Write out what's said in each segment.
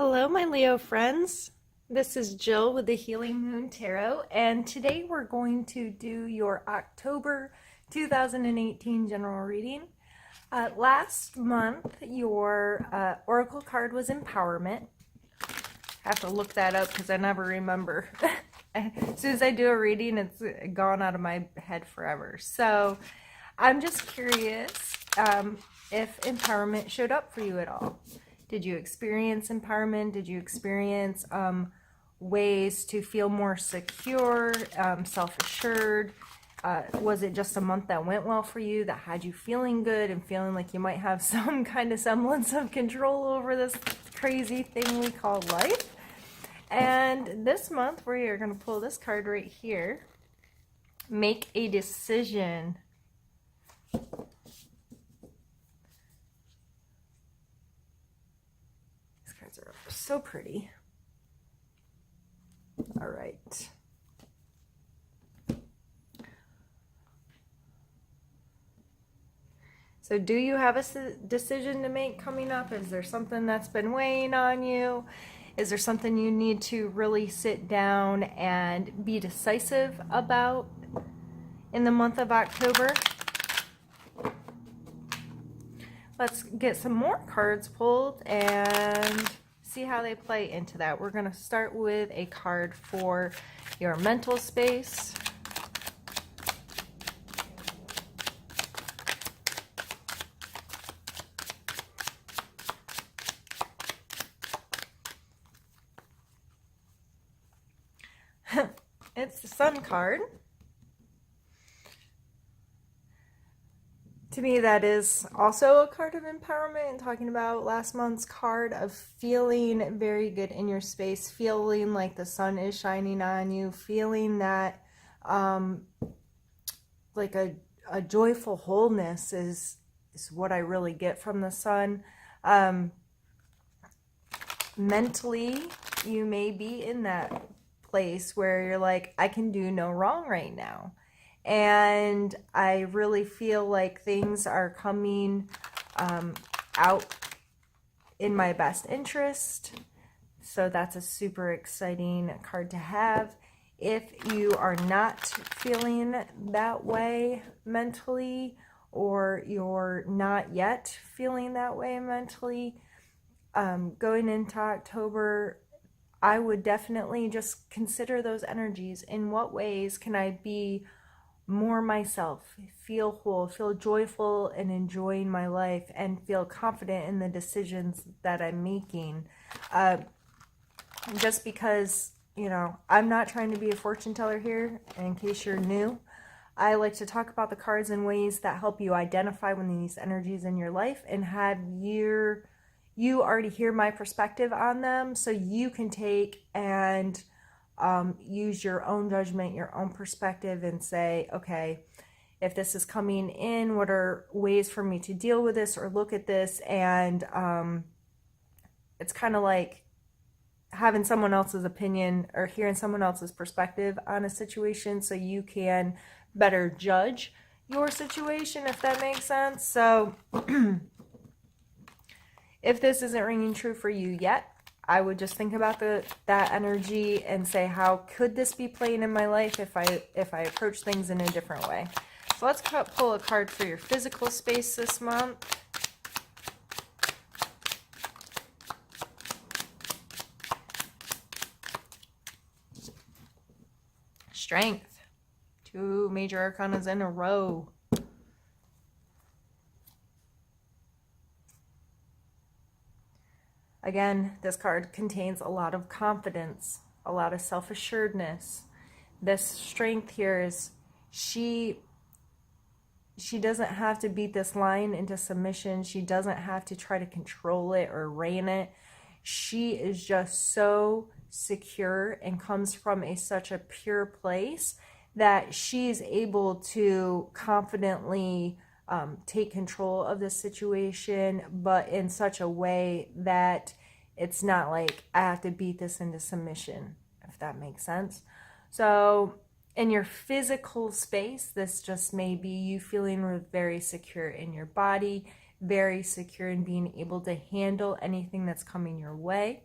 Hello, my Leo friends. This is Jill with the Healing Moon Tarot, and today we're going to do your October 2018 general reading. Last month, your oracle card was Empowerment. I have to look that up because I never remember. As soon as I do a reading, it's gone out of my head forever. So I'm just curious if empowerment showed up for you at all. Did you experience empowerment? Did you experience ways to feel more secure, self-assured? Was it just a month that went well for you, that had you feeling good and feeling like you might have some kind of semblance of control over this crazy thing we call life? And this month, we are going to pull this card right here. Make a decision. These cards are so pretty. All right. So do you have a decision to make coming up? Is there something that's been weighing on you? Is there something you need to really sit down and be decisive about in the month of October? Let's get some more cards pulled and see how they play into that. We're going to start with a card for your mental space. It's the Sun card. To me, that is also a card of empowerment, and talking about last month's card of feeling very good in your space, feeling like the sun is shining on you, feeling that like a joyful wholeness is what I really get from the sun. Mentally, you may be in that place where you're like, I can do no wrong right now. And I really feel like things are coming out in my best interest. So that's a super exciting card to have. If you are not feeling that way mentally, or you're not yet feeling that way mentally, going into October, I would definitely just consider those energies. In what ways can I be more myself, feel whole, feel joyful and enjoying my life, and feel confident in the decisions that I'm making? Just because, I'm not trying to be a fortune teller here, in case you're new. I like to talk about the cards in ways that help you identify when these energies in your life and have you already hear my perspective on them, so you can take and use your own judgment, your own perspective, and say, okay, if this is coming in, what are ways for me to deal with this or look at this? And it's kind of like having someone else's opinion or hearing someone else's perspective on a situation, so you can better judge your situation, if that makes sense. So if this isn't ringing true for you yet, I would just think about that energy and say, how could this be playing in my life if I approach things in a different way? So let's pull a card for your physical space this month. Strength. 2 major arcanas in a row. Again, this card contains a lot of confidence, a lot of self-assuredness. This strength here is she doesn't have to beat this lion into submission. She doesn't have to try to control it or rein it. She is just so secure and comes from such a pure place that she's able to confidently take control of the situation, but in such a way that it's not like I have to beat this into submission, if that makes sense. So in your physical space, this just may be you feeling very secure in your body, very secure in being able to handle anything that's coming your way.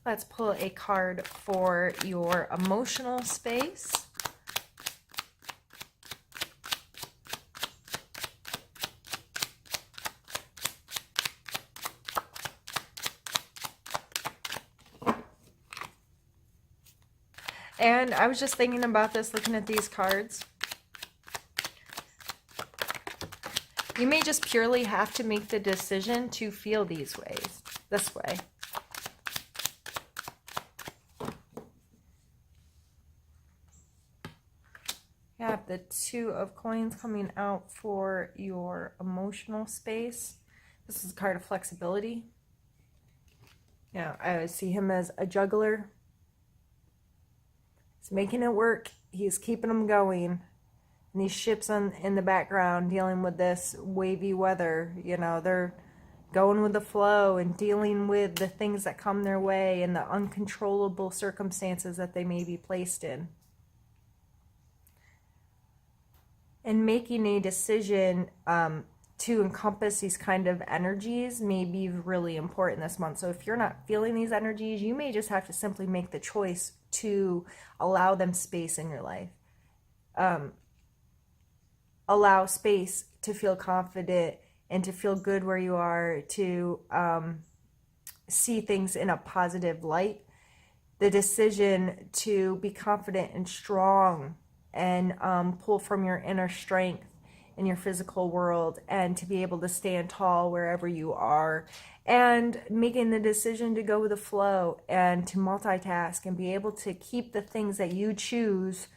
Let's pull a card for your emotional space. And I was just thinking about this, looking at these cards. You may just purely have to make the decision to feel this way. You have the Two of Coins coming out for your emotional space. This is a card of flexibility. Yeah, I see him as a juggler. He's making it work. He's keeping them going. And these ships in the background dealing with this wavy weather, you know, they're going with the flow and dealing with the things that come their way and the uncontrollable circumstances that they may be placed in. And making a decision to encompass these kind of energies may be really important this month. So if you're not feeling these energies, you may just have to simply make the choice to allow them space in your life. Allow space to feel confident and to feel good where you are, to see things in a positive light. The decision to be confident and strong and pull from your inner strength in your physical world, and to be able to stand tall wherever you are, and making the decision to go with the flow and to multitask and be able to keep the things that you choose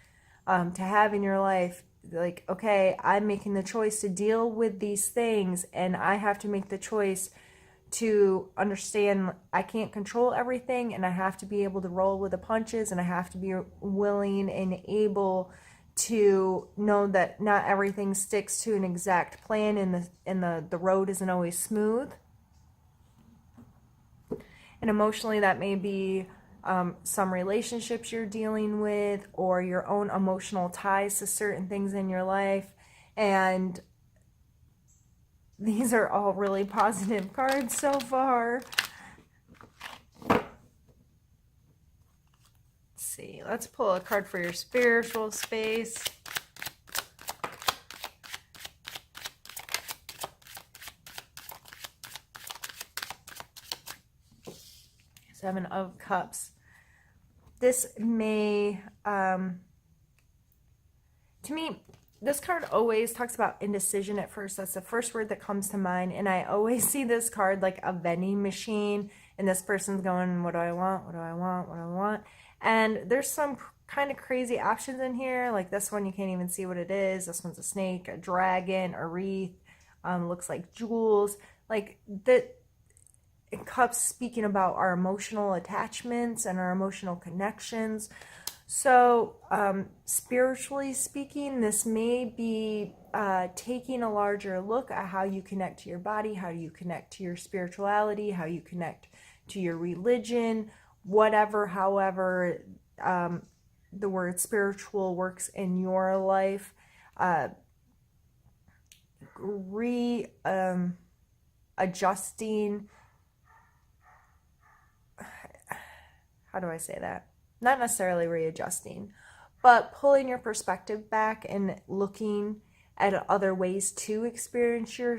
to have in your life. Like, okay, I'm making the choice to deal with these things, and I have to make the choice to understand I can't control everything, and I have to be able to roll with the punches, and I have to be willing and able to know that not everything sticks to an exact plan, and the road isn't always smooth. And emotionally, that may be some relationships you're dealing with, or your own emotional ties to certain things in your life. And these are all really positive cards so far. Let's see. Let's pull a card for your spiritual space. Seven of Cups. This may, to me, this card always talks about indecision at first. That's the first word that comes to mind. And I always see this card like a vending machine. And this person's going, what do I want? What do I want? What do I want? And there's some kind of crazy options in here. Like this one, you can't even see what it is. This one's a snake, a dragon, a wreath. Looks like jewels. Like that. Cups speaking about our emotional attachments and our emotional connections. So spiritually speaking, this may be taking a larger look at how you connect to your body, how you connect to your spirituality, how you connect to your religion, whatever, however the word spiritual works in your life. Adjusting. How do I say that? Not necessarily readjusting, but pulling your perspective back and looking at other ways to experience your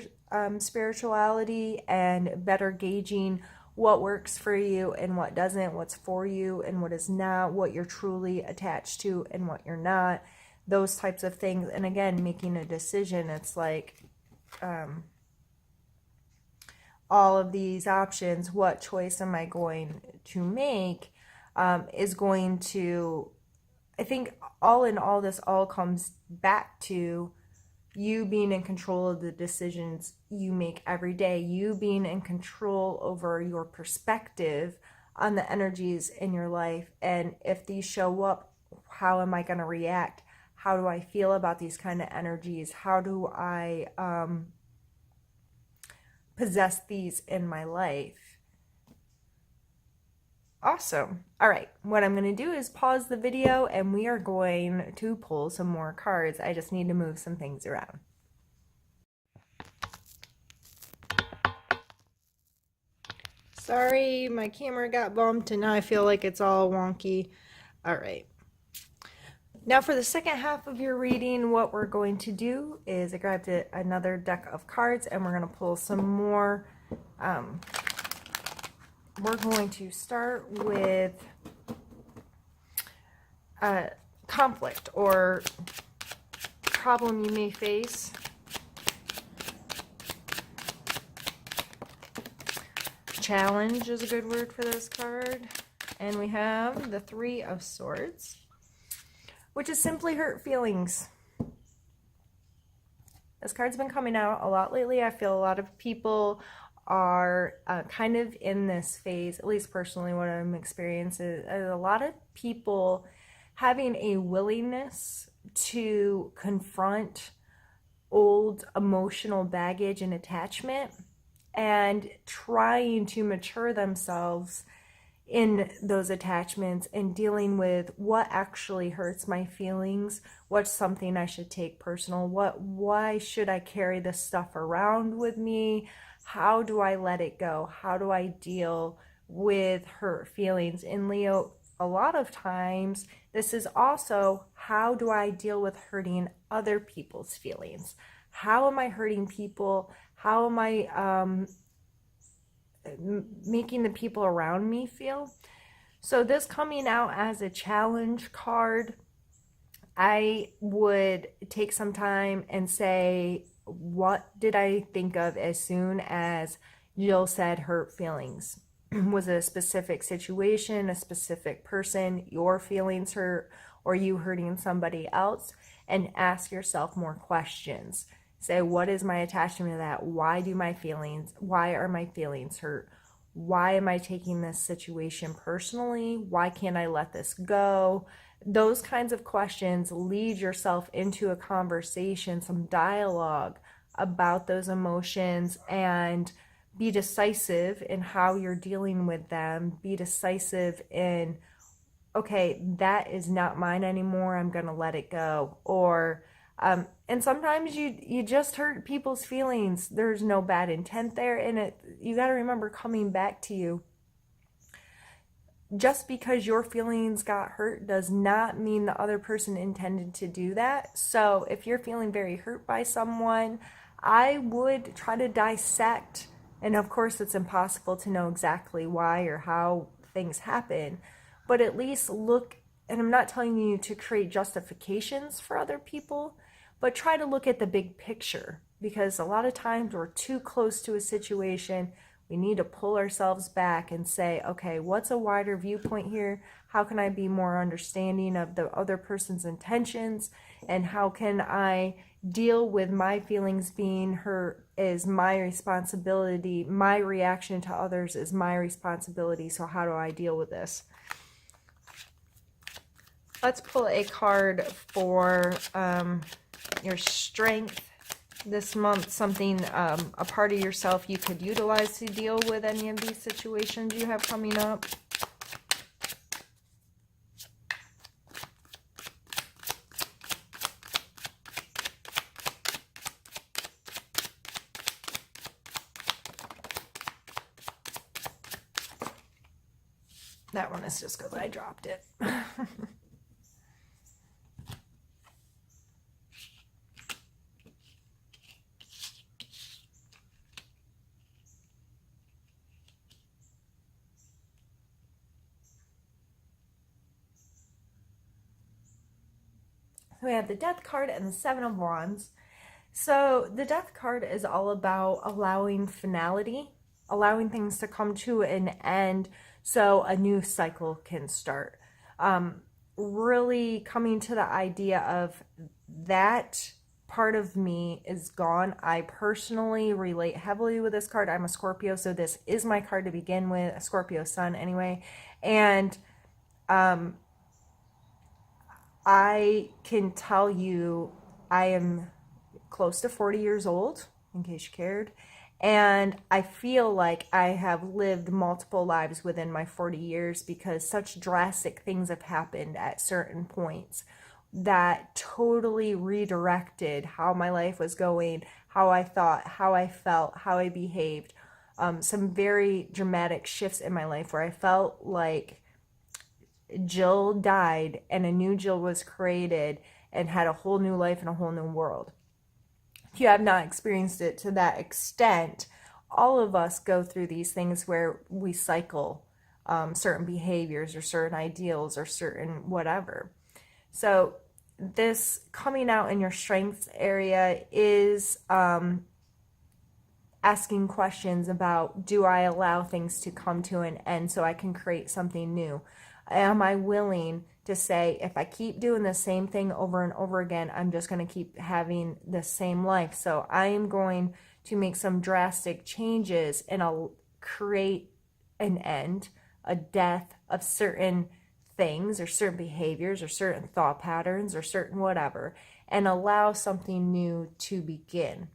spirituality, and better gauging what works for you and what doesn't, what's for you and what is not, what you're truly attached to and what you're not, those types of things. And again, making a decision. It's like all of these options, what choice am I going to make? Is going to, I think all in all, this all comes back to you being in control of the decisions you make every day, you being in control over your perspective on the energies in your life. And if these show up, how am I going to react? How do I feel about these kind of energies? How do I possess these in my life? Awesome. All right, what I'm going to do is pause the video and we are going to pull some more cards. I just need to move some things around. Sorry, my camera got bumped and now I feel like it's all wonky. All right. Now for the second half of your reading, what we're going to do is I grabbed another deck of cards and we're going to pull some more. We're going to start with conflict or problem you may face. Challenge is a good word for this card. And we have the Three of Swords, which is simply hurt feelings. This card's been coming out a lot lately. I feel a lot of people are kind of in this phase, at least personally what I'm experiencing is a lot of people having a willingness to confront old emotional baggage and attachment and trying to mature themselves in those attachments and dealing with what actually hurts my feelings, what's something I should take personal, why should I carry this stuff around with me, how do I let it go, how do I deal with hurt feelings. In Leo, a lot of times this is also how do I deal with hurting other people's feelings. How am I hurting people? How am I making the people around me feel? So this coming out as a challenge card, I would take some time and say, what did I think of as soon as Jill said hurt feelings? Was it a specific situation, a specific person, your feelings hurt, or you hurting somebody else? And ask yourself more questions. Say, what is my attachment to that? Why are my feelings hurt? Why am I taking this situation personally? Why can't I let this go? Those kinds of questions lead yourself into a conversation, some dialogue about those emotions, and be decisive in how you're dealing with them. Be decisive in, okay, that is not mine anymore. I'm going to let it go. Or, and sometimes you just hurt people's feelings. There's no bad intent there. And you got to remember, coming back to you, just because your feelings got hurt does not mean the other person intended to do that. So if you're feeling very hurt by someone, I would try to dissect, and of course it's impossible to know exactly why or how things happen, but at least look, and I'm not telling you to create justifications for other people, but try to look at the big picture, because a lot of times we're too close to a situation. We need to pull ourselves back and say, okay, what's a wider viewpoint here? How can I be more understanding of the other person's intentions? And how can I deal with my feelings being hurt is my responsibility. My reaction to others is my responsibility. So how do I deal with this? Let's pull a card for your strength this month, something, a part of yourself you could utilize to deal with any of these situations you have coming up. That one is just because I dropped it. We have the Death card and the Seven of Wands. So the Death card is all about allowing finality, allowing things to come to an end so a new cycle can start. Really coming to the idea of that part of me is gone. I personally relate heavily with this card. I'm a Scorpio, so this is my card to begin with, a Scorpio sun anyway. And I can tell you I am close to 40 years old, in case you cared. And I feel like I have lived multiple lives within my 40 years because such drastic things have happened at certain points that totally redirected how my life was going, how I thought, how I felt, how I behaved. some very dramatic shifts in my life where I felt like Jill died and a new Jill was created and had a whole new life and a whole new world. If you have not experienced it to that extent, all of us go through these things where we cycle certain behaviors or certain ideals or certain whatever. So this coming out in your strengths area is asking questions about, do I allow things to come to an end so I can create something new? Am I willing to say, if I keep doing the same thing over and over again, I'm just going to keep having the same life. So I am going to make some drastic changes and I'll create an end, a death of certain things or certain behaviors or certain thought patterns or certain whatever, and allow something new to begin.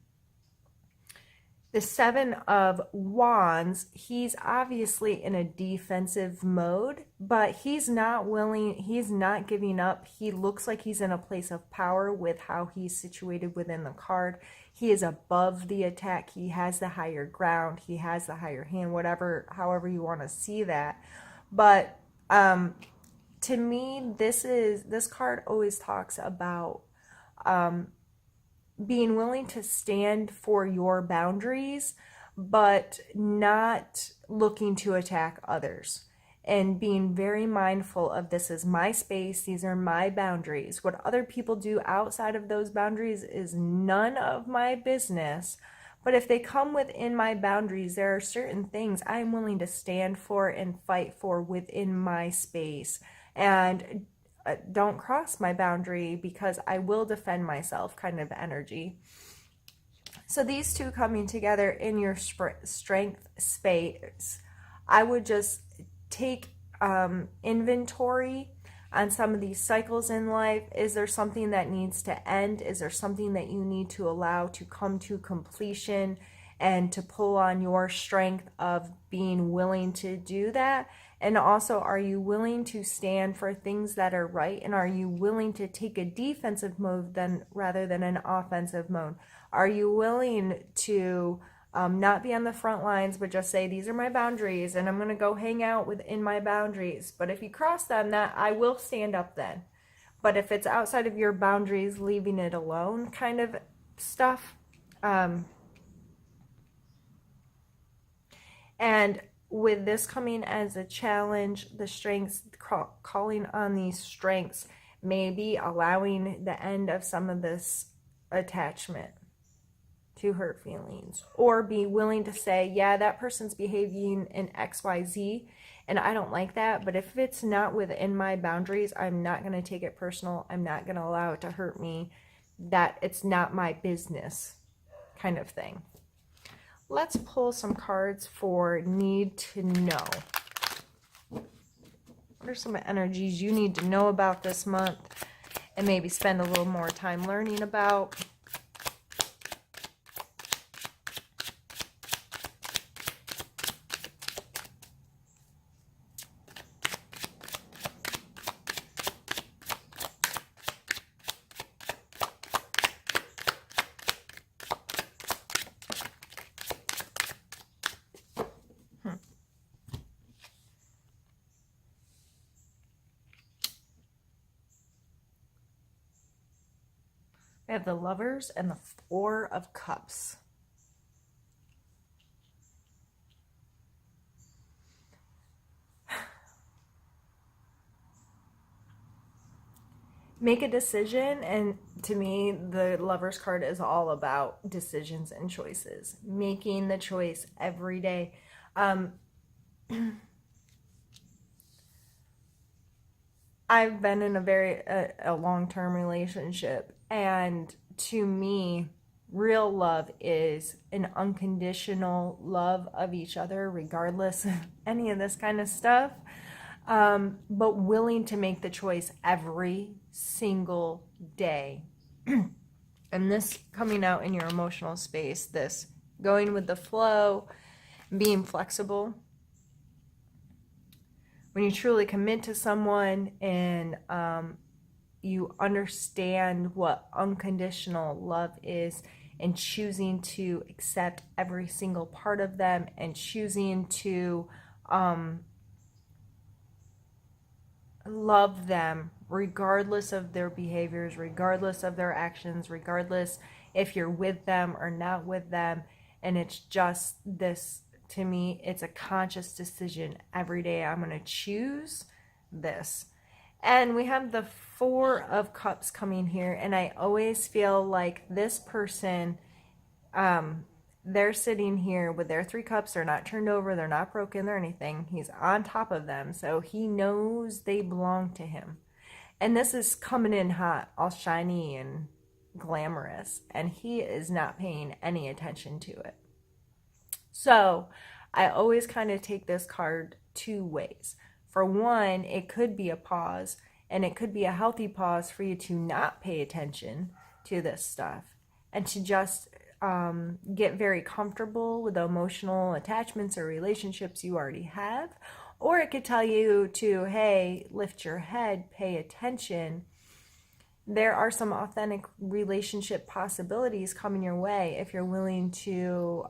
The Seven of Wands, he's obviously in a defensive mode, but he's not willing, he's not giving up. He looks like he's in a place of power with how he's situated within the card. He is above the attack. He has the higher ground. He has the higher hand, whatever, however you want to see that. But to me, this card always talks about being willing to stand for your boundaries, but not looking to attack others. And being very mindful of, this is my space, these are my boundaries. What other people do outside of those boundaries is none of my business. But if they come within my boundaries, there are certain things I'm willing to stand for and fight for within my space. And don't cross my boundary because I will defend myself kind of energy. So these two coming together in your strength space, I would just take inventory on some of these cycles in life. Is there something that needs to end? Is there something that you need to allow to come to completion and to pull on your strength of being willing to do that? And also, are you willing to stand for things that are right? And are you willing to take a defensive mode rather than an offensive mode? Are you willing to not be on the front lines, but just say, these are my boundaries and I'm going to go hang out within my boundaries. But if you cross them, that I will stand up then. But if it's outside of your boundaries, leaving it alone kind of stuff. And with this coming as a challenge, the strengths, calling on these strengths, maybe allowing the end of some of this attachment to hurt feelings, or be willing to say, yeah, that person's behaving in XYZ and I don't like that, but if it's not within my boundaries, I'm not going to take it personal. I'm not going to allow it to hurt me. That it's not my business kind of thing. Let's pull some cards for need to know. What are some energies you need to know about this month and maybe spend a little more time learning about? We have the Lovers and the Four of Cups. Make a decision, and to me, the Lovers card is all about decisions and choices. Making the choice every day. I've been in a long-term relationship, and to me, real love is an unconditional love of each other, regardless of any of this kind of stuff, but willing to make the choice every single day. And this coming out in your emotional space, this going with the flow, being flexible. When you truly commit to someone and you understand what unconditional love is, and choosing to accept every single part of them and choosing to love them regardless of their behaviors, regardless of their actions, regardless if you're with them or not with them. And it's just this, to me, it's a conscious decision every day. I'm going to choose this. And we have the Four of Cups coming here, and I always feel like this person, they're sitting here with their 3 cups. They're not turned over, they're not broken or anything. He's on top of them, so he knows they belong to him. And this is coming in hot, all shiny and glamorous, and he is not paying any attention to it. So I always kind of take this card 2 ways. For one, it could be a pause, and it could be a healthy pause for you to not pay attention to this stuff and to just get very comfortable with the emotional attachments or relationships you already have. Or it could tell you to, hey, lift your head, pay attention. There are some authentic relationship possibilities coming your way if you're willing to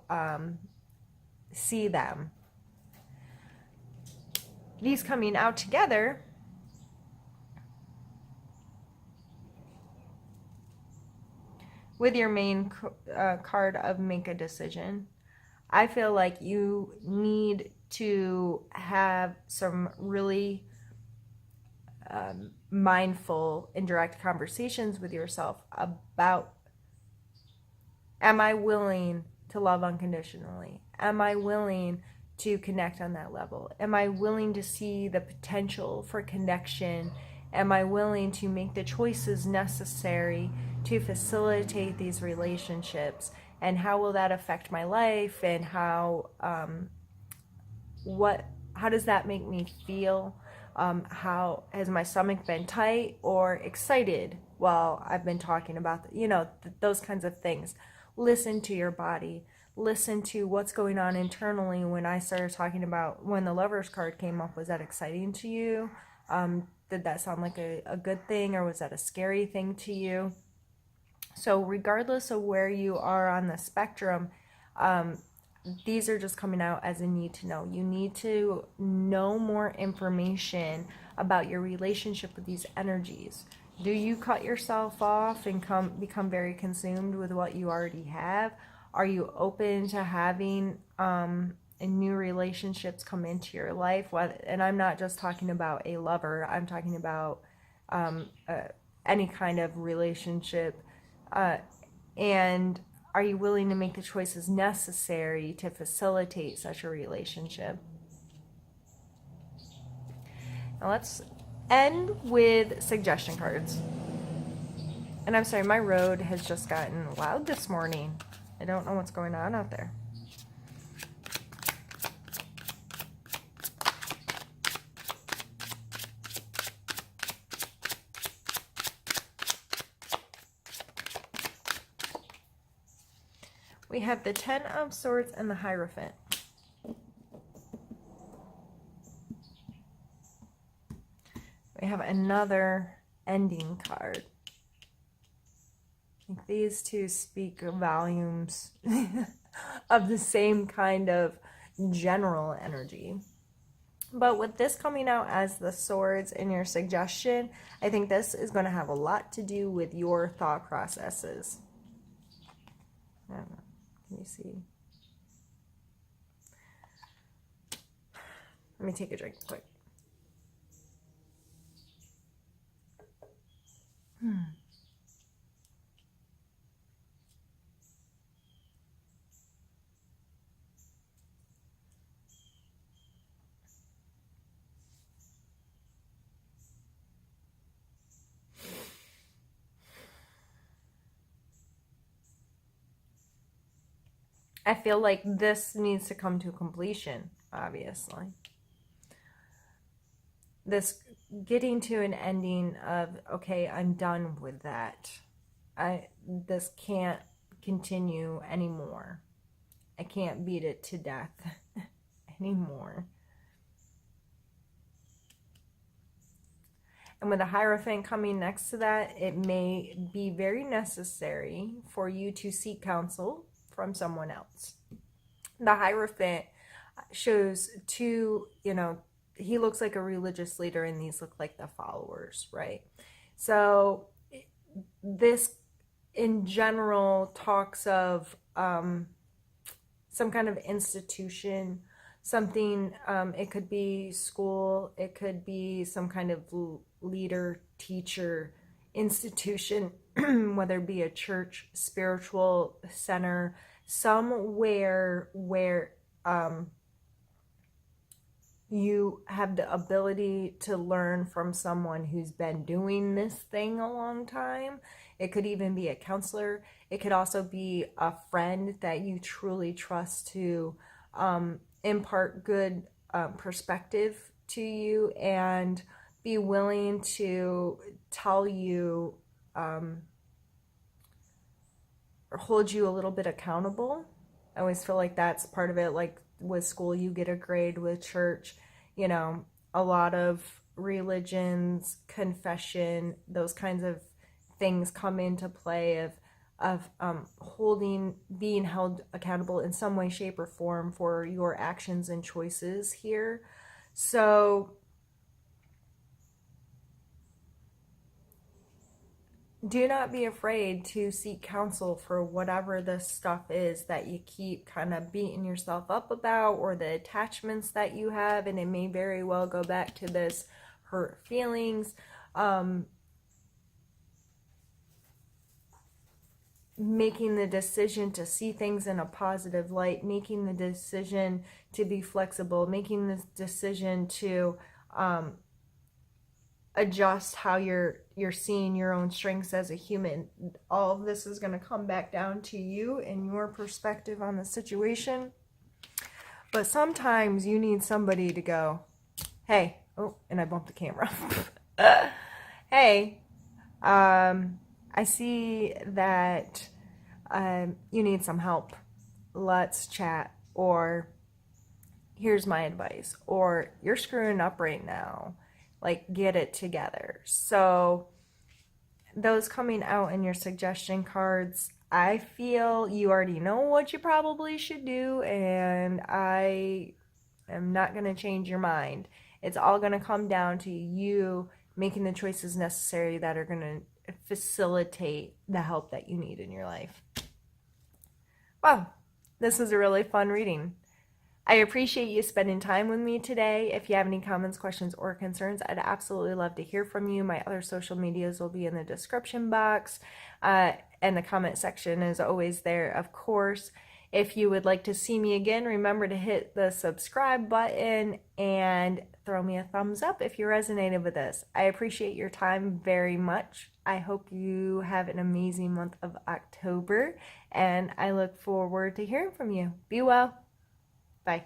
see them. These coming out together with your main card of make a decision. I feel like you need to have some really mindful and direct conversations with yourself about, am I willing to love unconditionally? Am I willing to connect on that level? Am I willing to see the potential for connection? Am I willing to make the choices necessary to facilitate these relationships? And how will that affect my life? And how does that make me feel? How has my stomach been tight or excited while I've been talking about, those kinds of things. Listen to your body. Listen to what's going on internally. When I started talking about when the Lover's card came up, was that exciting to you? Did that sound like a good thing, or was that a scary thing to you? So regardless of where you are on the spectrum, these are just coming out as a need to know. You need to know more information about your relationship with these energies. Do you cut yourself off and become very consumed with what you already have? Are you open to having new relationships come into your life? And I'm not just talking about a lover. I'm talking about any kind of relationship. And are you willing to make the choices necessary to facilitate such a relationship? Now let's end with suggestion cards. And I'm sorry, my road has just gotten loud this morning. I don't know what's going on out there. We have the Ten of Swords and the Hierophant. We have another ending card. I think these two speak volumes of the same kind of general energy. But with this coming out as the swords in your suggestion, I think this is going to have a lot to do with your thought processes. I don't know. Can you see? Let me take a drink quick. I feel like this needs to come to completion, obviously. This getting to an ending of, okay, I'm done with that. This can't continue anymore. I can't beat it to death anymore. And with a Hierophant coming next to that, it may be very necessary for you to seek counsel from someone else. The Hierophant shows two, he looks like a religious leader and these look like the followers, right? So this in general talks of some kind of institution, something, it could be school, it could be some kind of leader, teacher, institution, whether it be a church, spiritual center, somewhere where you have the ability to learn from someone who's been doing this thing a long time. It could even be a counselor. It could also be a friend that you truly trust to impart good perspective to you and be willing to tell you or hold you a little bit accountable. I always feel like that's part of it. Like with school, you get a grade. With church, a lot of religions, confession, those kinds of things come into play of being held accountable in some way, shape, or form for your actions and choices here. So do not be afraid to seek counsel for whatever this stuff is that you keep kind of beating yourself up about, or the attachments that you have, and it may very well go back to this hurt feelings. Making the decision to see things in a positive light, making the decision to be flexible, making the decision to adjust how you're seeing your own strengths as a human. All of this is going to come back down to you and your perspective on the situation. But sometimes you need somebody to go, hey, oh, and I bumped the camera. Hey, I see that you need some help. Let's chat. Or here's my advice. Or you're screwing up right now. Like, get it together. So those coming out in your suggestion cards, I feel you already know what you probably should do, and I am not going to change your mind. It's all going to come down to you making the choices necessary that are going to facilitate the help that you need in your life. Wow, this was a really fun reading. I appreciate you spending time with me today. If you have any comments, questions, or concerns, I'd absolutely love to hear from you. My other social medias will be in the description box, and the comment section is always there, of course. If you would like to see me again, remember to hit the subscribe button and throw me a thumbs up if you resonated with this. I appreciate your time very much. I hope you have an amazing month of October, and I look forward to hearing from you. Be well. Bye.